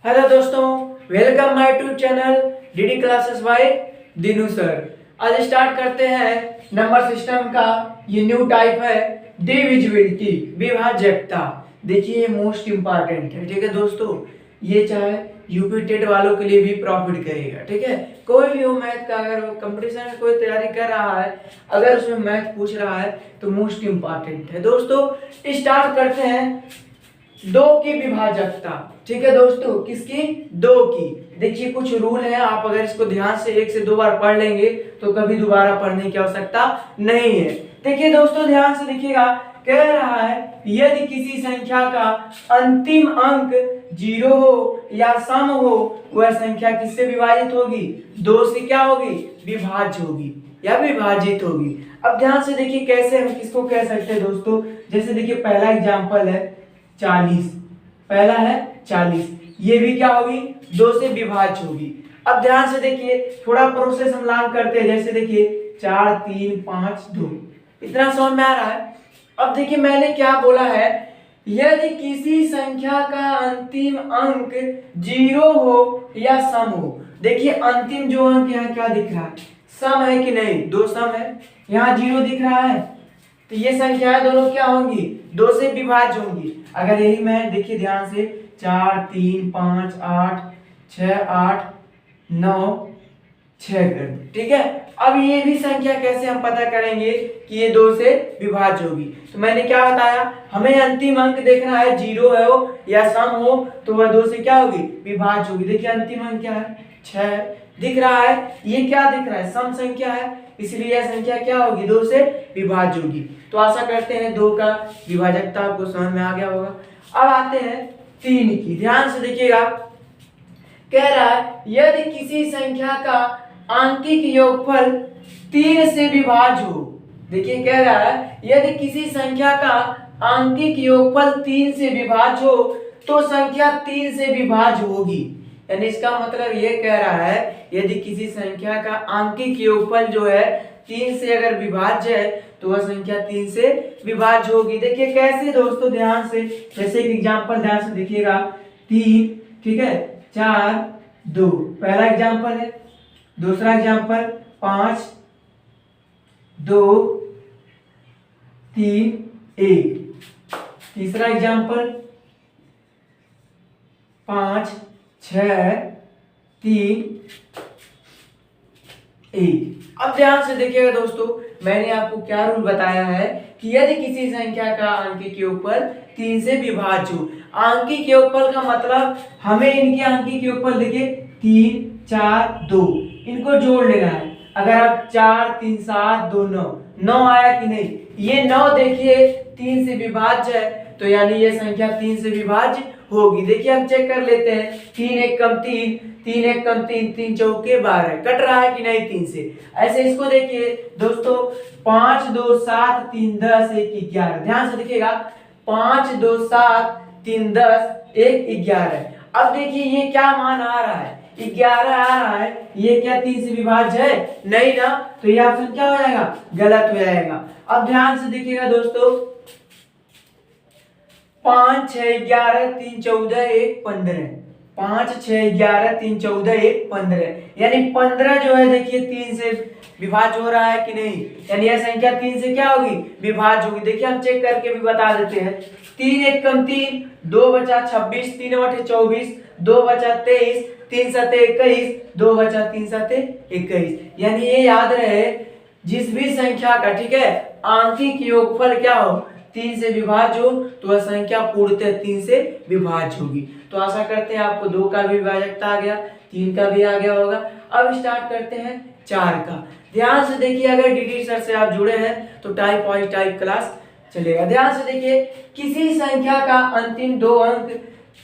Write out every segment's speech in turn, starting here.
Hello दोस्तों, welcome my tube channel DD classes bye Dinu sir. आज start करते हैं नंबर सिस्टम का। ये न्यू टाइप है डिविजिबिलिटी, विभाज्यता। देखिए ये मोस्ट इंपॉर्टेंट है, ठीक है दोस्तों। ये चाहे यूपी टेट वालों के लिए भी प्रॉफिट करेगा, ठीक है। कोई भी हो मैथ का, अगर कंपटीशन में कोई तैयारी कर रहा है, अगर उसमें मैथ पूछ रहा है तो मोस्ट इंपॉर्टेंट है दोस्तों। स्टार्ट करते हैं दो की विभाजकता, ठीक है दोस्तों। किसकी? दो की। देखिए कुछ रूल है, आप अगर इसको ध्यान से 1 से 2 बार पढ़ लेंगे तो कभी दोबारा पढ़ने की आवश्यकता नहीं है। देखिए दोस्तों ध्यान से देखिएगा, कह रहा है यदि किसी संख्या का अंतिम अंक 0 हो या सम हो, वह संख्या किससे विभाजित होगी? 2 से क्या होगी? विभाज्य होगी या विभाजित होगी। अब ध्यान से देखिए कैसे हम किसको कह सकते हैं दोस्तों। जैसे देखिए पहला एग्जांपल है 40, पहला है 40, ये भी क्या होगी? 2 से विभाज्य होगी। अब ध्यान से देखिए थोड़ा प्रोसेस हम लॉन्ग करते हैं। जैसे देखिए 4 3 5 2, इतना समझ में आ रहा है। अब देखिए मैंने क्या बोला है, यदि किसी संख्या का अंतिम अंक 0 हो या सम हो। देखिए अंतिम जो अंक यहाँ क्या दिख रहा है? सम है कि नहीं? 2 सम है, यहाँ 0 दिख रहा है, तो ये संख्याएं दोनों क्या होंगी? 2 से विभाज्य होंगी। अगर यही मैं देखिए ध्यान से 4 3 5 8 6 8 9 6 कर दूं, ठीक है। अब ये भी संख्या कैसे हम पता करेंगे कि ये 2 से विभाज्य होगी? तो मैंने क्या बताया, हमें अंतिम अंक देखना है, 0 है हो या सम हो, तो वह 2 से क्या होगी? विभाज्य होगी। देखिए अंतिम अंक क्या है? 6 दिख रहा है, ये क्या दिख रहा है? सम संख्या है, इसलिए यह संख्या क्या होगी? 2 से विभाज्य होगी। तो आशा करते हैं 2 का विभाजकता आपको समझ में आ गया होगा। अब आते हैं 3 की, ध्यान से देखिएगा। कह रहा है यदि किसी संख्या का आंकिक योगफल 3 से विभाज्य हो। देखिए कह रहा है यदि किसी संख्या का आंकिक योगफल 3 से विभाज्य हो तो संख्या 3 से विभाज्य होगी। यानी इसका मतलब ये कह रहा है यदि किसी संख्या का आंकिक योगफल जो है 3 से अगर विभाज्य है तो वह संख्या 3 से विभाज्य होगी। देखिए कैसे दोस्तों, ध्यान से, जैसे एक एग्जांपल ध्यान से देखिएगा 3, ठीक है, 4 2, पहला एग्जांपल है। दूसरा एग्जांपल 5 2 3 1। तीसरा एग्जांपल 5 6 3 1। अब ध्यान से देखिएगा दोस्तों, मैंने आपको क्या रूल बताया है कि यदि किसी संख्या का आंकिक योगफल 3 से विभाज्य हो। आंकिक योगफल का मतलब हमें इनके आंकिक योगफल देखिए 3 4 2, इनको जोड़ लेना है। अगर आप 4 3 7 2 9, 9 आया कि नहीं? ये 9 देखिए 3 से विभाज्य है, तो यानी ये संख्या 3 से विभाज्य होगी। देखिए हम चेक कर लेते हैं, 3 1 कम 3, 3 1 कम 3, 3 चौके 12, कट रहा है कि नहीं 3 से? ऐसे इसको देखिए दोस्तों, 5 2 7 3 10 1 11। ध्यान से देखिएगा, 5 2 7 3 10 1 11। अब देखिए ये क्या मान आ रहा है? 11 आ रहा है। ये क्या 3 से विभाज्य है? नहीं ना, तो ये ऑप्शन क्या हो जाएगा? गलत हो जाएगा। अब ध्यान से देखिएगा दोस्तों, 5 6 11 3 14 1 15, 5 6 11 3 14 1 15, यानी 15 जो है देखिए 3 से विभाज्य हो रहा है कि नहीं? यानी यह संख्या 3 से क्या होगी? विभाज्य होगी। देखिए हम चेक करके भी बता देते हैं। 3 1 कम 3, 2 बचा 26, 3 8 24, 2 बचा 23, 3 7 21, 2 बचा 3 7 21। यानी ये याद रहे, जिस भी संख्या का, ठीक है, आंशिक योगफल क्या हो? 3 से विभाज्य हो तो वह संख्या पूर्णतः 3 से विभाज्य होगी। तो आशा करते हैं आपको 2 का भी विभाजकता आ गया, 3 का भी आ गया होगा। अब स्टार्ट करते हैं 4 का। ध्यान से देखिए, अगर डीडी सर से आप जुड़े हैं तो टाइप वाइज टाइप क्लास चलेगा। ध्यान से देखिए, किसी संख्या का अंतिम 2 अंक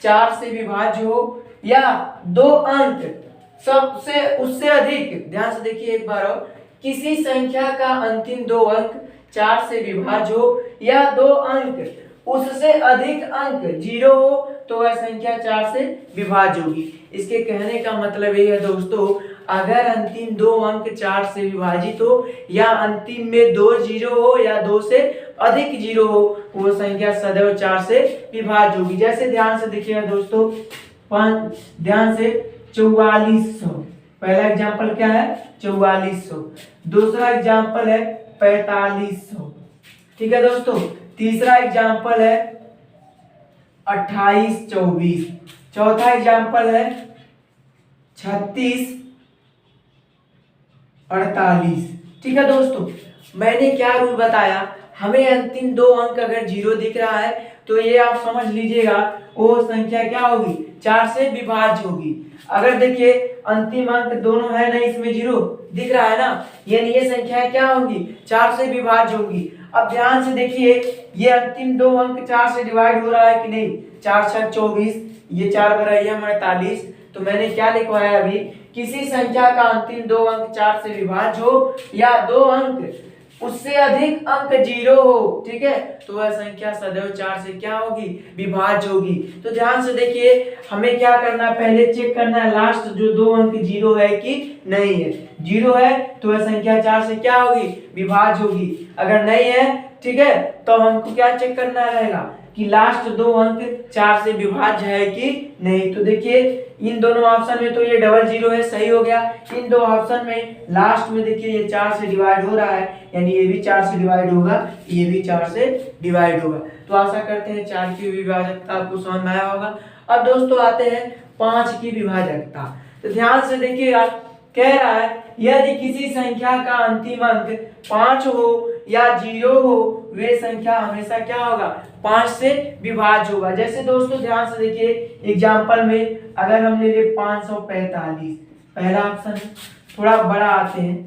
4 से विभाज्य हो या 2 अंक सबसे उससे अधिक। ध्यान से देखिए एक बार और, किसी संख्या का अंतिम 2 अंक 4 से विभाज्य हो या 2 अंक उससे अधिक अंक 0 हो तो वह संख्या 4 से विभाज्य होगी। इसके कहने का मतलब ये है दोस्तों, अगर अंतिम 2 अंक 4 से विभाजित हो या अंतिम में 2 0 हो या 2 से अधिक 0 हो, वो संख्या सदैव 4 से विभाज्य होगी। जैसे ध्यान से देखिएगा दोस्तों, पाँच, ध्यान से 4400। पहला एग्जाम्पल क्या है 4400, दूसरा एग्जाम्पल है 4500, ठीक है दोस्तों। तीसरा एग्जाम्पल है 2824, चौथा एग्जाम्पल है 3648, ठीक है दोस्तों। मैंने क्या रूल बताया, हमें अंतिम दो अंक अगर जीरो दिख रहा है तो ये आप समझ लीजिएगा वो संख्या क्या होगी, 4 से विभाज्य होगी। अगर देखिए अंतिम अंक दोनों है ना, इसमें जीरो दिख रहा है ना, यानी ये संख्या क्या होगी, 4 से विभाज्य होगी। अब ध्यान से देखिए ये अंतिम दो अंक 4 से डिवाइड हो रहा है कि नहीं, 4 6 24, ये 4 बराबर 48। तो मैंने क्या लिखवाया अभी, किसी संख्या का अंतिम दो अंक 4 से विभाज्य हो या दो अंक उससे अधिक अंक जीरो हो, ठीक है, तो वह संख्या सदैव 4 से क्या होगी, विभाज्य होगी। तो ध्यान से देखिए हमें क्या करना है, पहले चेक करना है लास्ट जो दो अंक जीरो है कि नहीं है। जीरो है तो वह संख्या 4 से क्या होगी, विभाज्य होगी। अगर नहीं है, ठीक है, तो हमको क्या चेक करना रहेगा कि लास्ट दो अंक 4 से विभाज्य है कि नहीं। तो देखिए इन दोनों ऑप्शन में तो ये डबल जीरो है, सही हो गया। इन दो ऑप्शन में लास्ट में देखिए ये 4 से डिवाइड हो रहा है, यानी ये भी 4 से डिवाइड होगा, ये भी 4 से डिवाइड होगा। तो आशा करते हैं 4 की विभाजकता आपको समझ में आया होगा। अब दोस्तों आते हैं 5 की विभाजकता। तो ध्यान से देखिएगा, कह रहा है यदि किसी संख्या का अंतिम अंक 5 हो या 0 हो, वे संख्या हमेशा क्या होगा, 5 से विभाज्य होगा। जैसे दोस्तों ध्यान से देखिए एग्जांपल में अगर हम ले ले 545, पहला ऑप्शन थोड़ा बड़ा आते हैं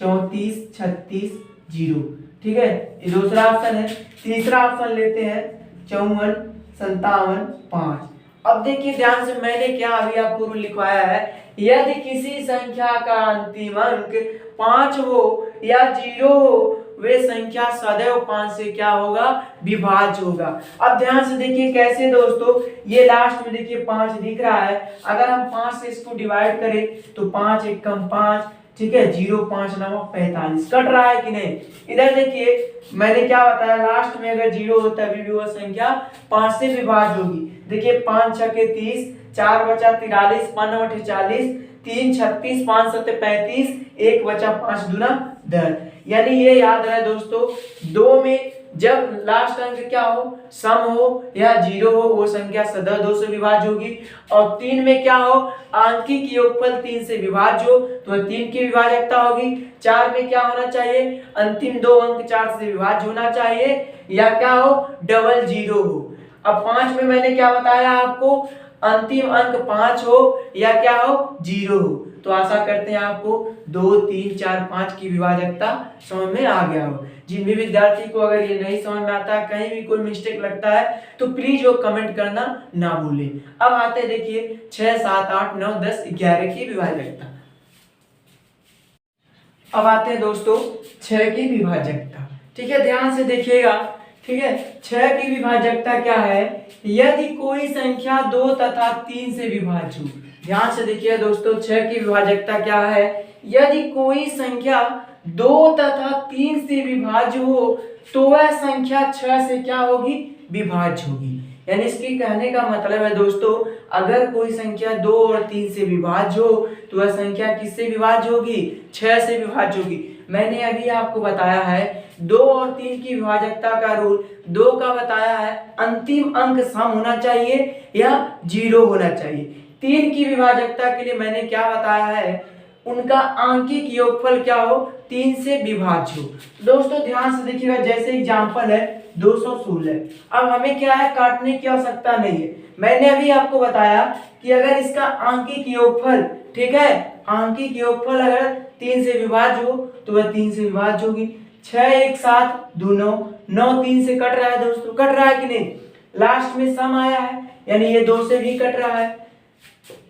34 36 0, ठीक है, ये दूसरा ऑप्शन है। तीसरा ऑप्शन लेते हैं 54 57 5। अब देखिए ध्यान से मैंने क्या अभी आपको रूल लिखवाया है, यदि किसी संख्या का अंतिम अंक 5 हो या 0 हो, वे संख्या सदैव 5 से क्या होगा, विभाज्य होगा। अब ध्यान से देखिए कैसे दोस्तों, ये लास्ट में देखिए 5 दिख रहा है, अगर हम 5 से इसको डिवाइड करें तो 5 एक कम 5, ठीक है, 0 5 9 45, कट रहा है कि नहीं। इधर देखिए मैंने क्या बताया, लास्ट में अगर 0 हो तभी भी वह संख्या 5 से विभाज्य होगी। देखिए 5 6 के 30, 4 बचा 43, 5 9 40, 3 36, 5 7 35, 1 बचा 5 दूना 10। यानी ये याद रहे दोस्तों, दो में जब लास्ट अंक क्या हो, सम हो या 0 हो, वो संख्या सदैव 2 से विभाज्य होगी। और 3 में क्या हो, आंकिक योगफल 3 से विभाज्य हो तो 3 की विभाजकता होगी। 4 में क्या होना चाहिए, अंतिम दो अंक 4 से विभाज्य होना चाहिए या क्या हो, डबल जीरो हो। अब 5 में मैंने क्या बताया आपको, अंतिम अंक 5 हो या क्या हो, 0 हो। तो आशा करते हैं आपको 2 3 4 5 की विभाजकता समझ में आ गया हो। जिन भी विद्यार्थी को अगर ये नहीं समझ में आता, कहीं भी कोई मिस्टेक लगता है तो प्लीज वो कमेंट करना ना भूलें। अब आते देखिए 6 7 8 9 10 11 की विभाजकता। अब आते हैं दोस्तों 6 की विभाजकता, ठीक है, ध्यान से देखिएगा, ठीक है। 6 की विभाजकता क्या है, यदि कोई संख्या 2 तथा 3 से विभाज्य हो। ध्यान से देखिए दोस्तों 6 की विभाजकता क्या है, यदि कोई संख्या 2 तथा 3 से विभाज्य हो तो वह संख्या 6 से क्या होगी, विभाज्य होगी। यानी इसके कहने का मतलब है दोस्तों, अगर कोई संख्या 2 और 3 से विभाज्य हो तो वह संख्या किससे विभाज्य होगी, 6 से विभाज्य होगी। मैंने अभी आपको बताया है 2 और 3 की विभाजकता का रूल, 2 का बताया है अंतिम अंक सम होना चाहिए या 0 होना चाहिए। 3 की विभाजकता के लिए मैंने क्या बताया है, उनका आंकिक योगफल क्या हो, 3 से विभाज्य हो। दोस्तों ध्यान से देखिएगा, जैसे एग्जांपल है 216। अब हमें क्या है, काटने की आवश्यकता नहीं है। मैंने अभी आपको बताया कि अगर इसका आंकिक योगफल, ठीक है, आंकिक योगफल अगर 3 से विभाज्य हो तो वह 3 से विभाज्य होगी। 6 1 7 2 9, 9 3 से कट रहा है दोस्तों, कट रहा है कि नहीं, लास्ट में सम आया है, यानी ये 2 से भी कट रहा है।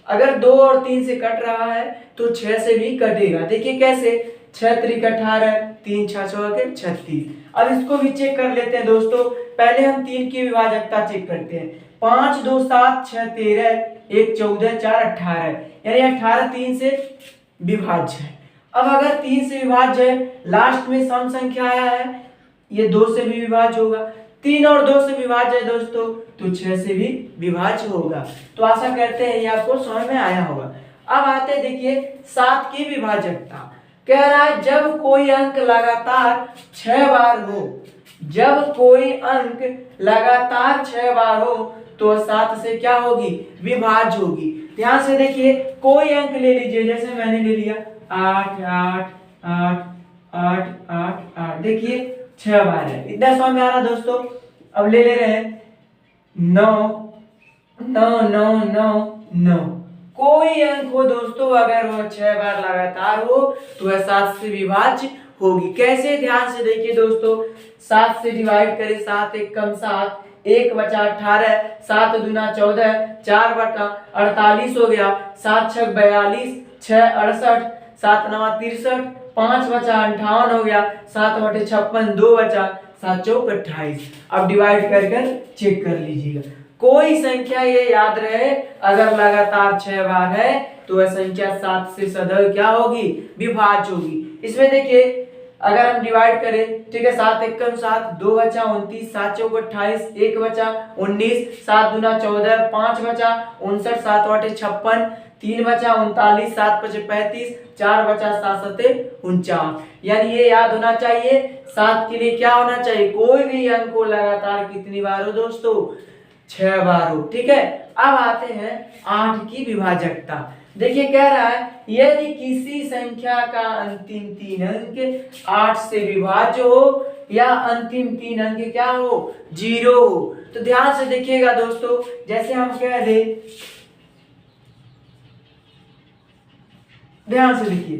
अगर 2 और 3 से कट रहा है तो 6 से भी कटेगा। देखिए कैसे, 6 3 18, 3 6 6 के 36। अब इसको भी चेक कर लेते हैं दोस्तों, पहले हम 3 की विभाजकता चेक करते हैं। 5 2 7 6 13, 1 14 4 18, यानी 18 3 से विभाज्य है। अब अगर 3 से विभाज्य है, लास्ट में सम संख्या आया है, ये 2 से भी विभाज्य होगा। 3 और 2 से विभाज्य है दोस्तों, तो 6 से भी विभाज्य होगा। तो आशा करते हैं ये आपको समझ में आया होगा। अब आते हैं देखिए 7 की विभाजकता। कह रहा है जब कोई अंक लगातार 6 बार हो, जब कोई अंक लगातार 6 बार हो तो 7 से क्या होगी, विभाज्य होगी। ध्यान से देखिए, कोई अंक ले लीजिए, जैसे मैंने ले लिया 8 8 8 8 8 8, देखिए 6 बार है, इतना समझ में आ रहा दोस्तों। अब ले रहे हैं 9 9 9 9 9, कोई अंक हो दोस्तों अगर वो 6 बार लगातार हो तो वह 7 से विभाज्य होगी। कैसे, ध्यान से देखिए दोस्तों, 7 से डिवाइड करें, 7 एक कम 7, 1 बचा 18, 7 दूना 14, 4 बटा 48 हो गया, 7 छक 42, 6 68, 7 नवा 63, 5 बचा 58 हो गया, 7 बटे 56 2 बचा, 7 चौक 28। अब डिवाइड कर चेक कर लीजिएगा, कोई संख्या ये याद रहे अगर लगातार 6 बार है तो वह संख्या 7 से सदैव क्या होगी, विभाज्य होगी। इसमें देखिए अगर हम डिवाइड करें, ठीक है, 7 एक कम 7, 2 बचा 29, 7 चौक 28, 1 बचा 19, 7 दूना 14, 5 बचा 59, 7 बटे 56, 3 बचा 39, 7 बचे 35, 4 बचा 7 सते 49। यानी ये याद होना चाहिए 7 के लिए क्या होना चाहिए, कोई भी अंक को लगातार कितनी बार हो दोस्तों, 6 बार हो। ठीक है, अब आते हैं 8 की विभाजकता। देखिए कह रहा है यदि किसी संख्या का अंतिम 3 अंक 8 से विभाज्य हो या अंतिम 3 अंक क्या हो, 0 हो। तो ध्यान से देखिएगा दोस्तों, जैसे हम कह दे, ध्यान से देखिए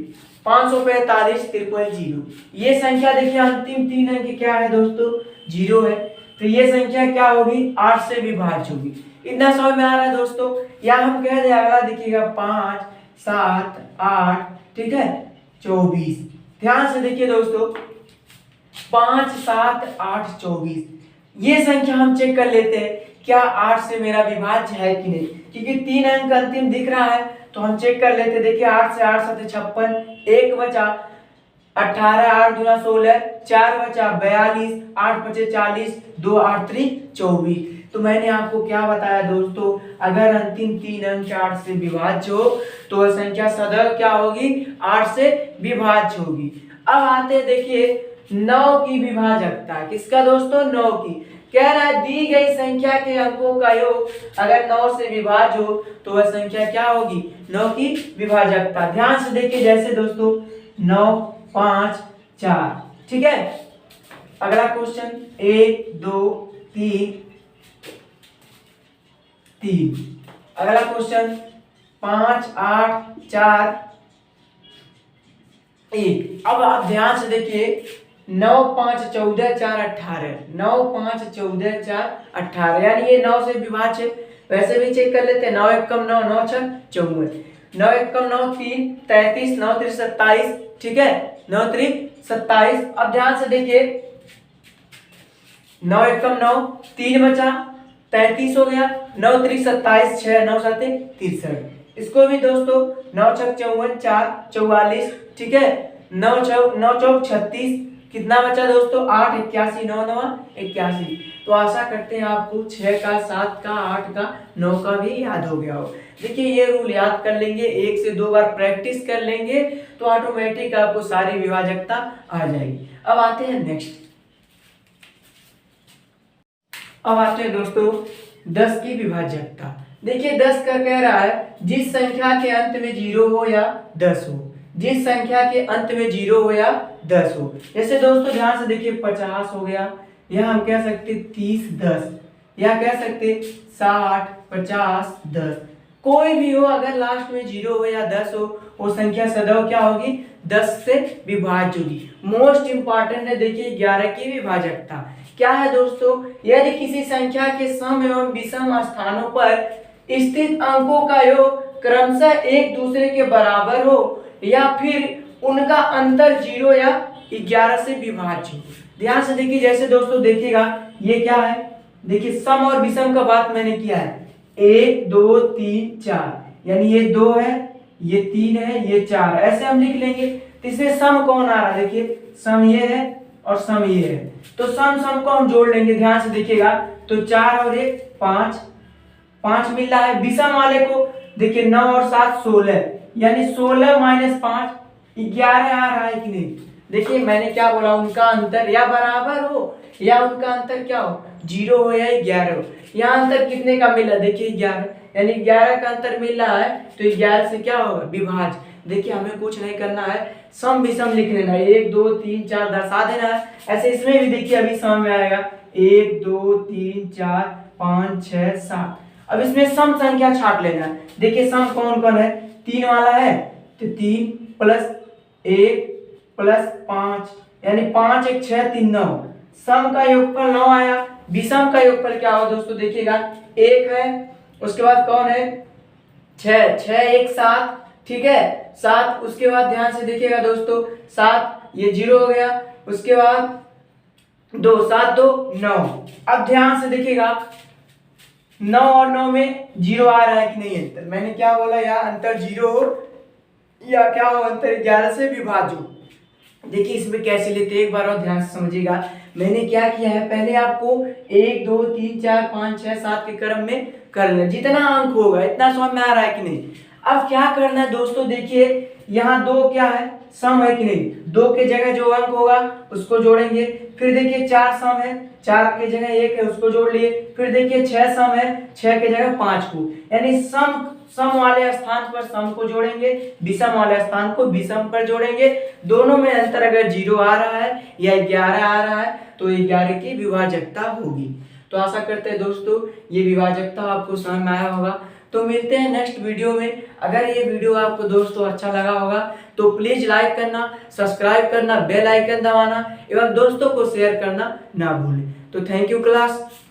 545 53 0, ये संख्या देखिए अंतिम 3 अंक क्या है दोस्तों, 0 है। तो ये संख्या क्या होगी, 8 से विभाज्य होगी। इतना समझ में आ रहा है दोस्तों। या हम कह दे अगला देखिएगा 5 7 8, ठीक है, 24। ध्यान से देखिए दोस्तों, 5 7 8 24, ये संख्या हम चेक कर लेते हैं क्या 8 से मेरा विभाज्य है कि नहीं, क्योंकि 3 अंक अंतिम दिख रहा है तो हम चेक कर लेते। देखिए 8 से 8 7 56, 1 बचा 18, 8 दूना 16, 4 बचा 42, 8 बचे 40, 2 8 3 24। तो मैंने आपको क्या बताया दोस्तों, अगर अंतिम 3 अंक 8 से विभाज्य हो तो वह संख्या सदैव क्या होगी, 8 से विभाज्य होगी। अब आते हैं देखिए 9 की विभाजकता। किसका दोस्तों, 9 की। कह रहा है दी गई संख्या के अंकों का योग अगर 9 से विभाज्य हो तो वह संख्या क्या होगी, 9 की विभाजकता। ध्यान से देखिए, जैसे दोस्तों 9 5 4, ठीक है। अगला क्वेश्चन 1 2 3 3, अगला क्वेश्चन 5 8 4 1। अब आप ध्यान से देखिए 9 5 14 4 18, 9 5 14 4 18, यानी ये 9 से विभाज्य है। वैसे भी चेक कर लेते हैं, 9 1 कम 9, 9 6 54, 9 1 कम 9 3 33, 9 3 27, ठीक है, 9 3 27। अब ध्यान से देखिए 9 1 कम 9, 3 बचा 33 हो गया, 9 3 27, 6 9 7 63। इसको भी दोस्तों 9 6 54, 4 44, ठीक है, 9 चौक 36, कितना बचा दोस्तों 8 81, 9 9 81। तो आशा करते हैं आपको 6 का 7 का 8 का 9 का भी याद हो गया हो। देखिए ये रूल याद कर लेंगे, 1 से 2 बार प्रैक्टिस कर लेंगे तो ऑटोमेटिक आपको सारी विभाजकता आ जाएगी। अब आते हैं नेक्स्ट, अब आते हैं दोस्तों 10 की विभाजकता। देखिए 10 का कह रहा है जिस संख्या के अंत में 0 हो या 10 हो, जिस संख्या के अंत में 0 हो या 10 हो। जैसे दोस्तों ध्यान से देखिए 50 हो गया, या हम कह सकते 30 10, या कह सकते 60 50 10। कोई भी हो अगर लास्ट में 0 हो या 10 हो, वो संख्या सदैव क्या होगी, 10 से विभाज्य होगी। मोस्ट इंपॉर्टेंट है देखिए 11 की विभाजकता। क्या है दोस्तों, यदि किसी संख्या के सम एवं विषम स्थानों पर स्थित अंकों का योग क्रमशः एक दूसरे के बराबर हो या फिर उनका अंतर 0 या 11 से विभाज्य हो। ध्यान से देखिए, जैसे दोस्तों देखिएगा ये क्या है, देखिए सम और विषम का बात मैंने किया है, 1 2 3 4, यानी ये 2 है, ये 3 है, ये 4, ऐसे हम लिख लेंगे। तो इसमें सम कौन आ रहा है, देखिए सम ये है और सम ये है। तो सम को हम जोड़ लेंगे, ध्यान से देखिएगा। तो 4 और 1 5, 5 मिल रहा है। विषम वाले को देखिए 9 और 7 16, यानी 16 माइनस 5 11 आ रहा है कि नहीं। देखिए मैंने क्या बोला, उनका अंतर या बराबर हो या उनका अंतर क्या हो, 0 हो या 11 हो। यहाँ अंतर कितने का मिला, देखिए 11, यानी 11 का अंतर मिल रहा है। तो 11 से क्या होगा, विभाज्य। देखिए हमें कुछ नहीं करना है, सम विषम लिख लेना है, 1 2 3 4 दर्शा देना है। ऐसे इसमें भी देखिए अभी सम में आएगा 1 2 3 4 5 6 7। अब इसमें सम संख्या छाट लेना है। देखिए सम कौन कौन है, 3 वाला है, तो 3 प्लस 1 प्लस 5, यानी 5 1 6 3 9। सम का योगफल 9 आया। विषम का योगफल क्या होगा दोस्तों, देखिएगा 1 है, उसके बाद कौन है 6, 6 1 7, ठीक है 7। उसके बाद ध्यान से देखिएगा दोस्तों, 7 ये 0 हो गया, उसके बाद 2 7 2 9। अब ध्यान से देखिएगा 9 और 9 में 0 आ रहा है कि नहीं अंतर। मैंने क्या बोला, या अंतर 0 हो या क्या हो, अंतर 11 से विभाज्य हो। देखिए इसमें कैसे लेते हैं एक बार और ध्यान से समझिएगा। मैंने क्या किया है, पहले आपको 1 2 3 4 5 6 7 के क्रम में कर लेना, जितना अंक होगा इतना समझ में आ रहा है कि नहीं। अब क्या करना है दोस्तों, देखिए यहाँ 2 क्या है, सम है कि नहीं। 2 के जगह जो अंक होगा उसको जोड़ेंगे। फिर देखिए 4 सम है, 4 के जगह 1 है उसको जोड़ लिए। फिर देखिए 6 सम है, 6 के जगह 5 को, यानी सम वाले स्थान पर सम को जोड़ेंगे, विषम वाले स्थान को विषम पर जोड़ेंगे। दोनों में अंतर अगर 0 आ रहा है या 11 आ रहा है तो 11 की विभाजकता होगी। तो आशा करते हैं दोस्तों ये विभाजकता आपको समझ में आया होगा। तो मिलते हैं नेक्स्ट वीडियो में। अगर ये वीडियो आपको दोस्तों अच्छा लगा होगा तो प्लीज लाइक करना, सब्सक्राइब करना, बेल आइकन दबाना एवं दोस्तों को शेयर करना ना भूलें। तो थैंक यू क्लास।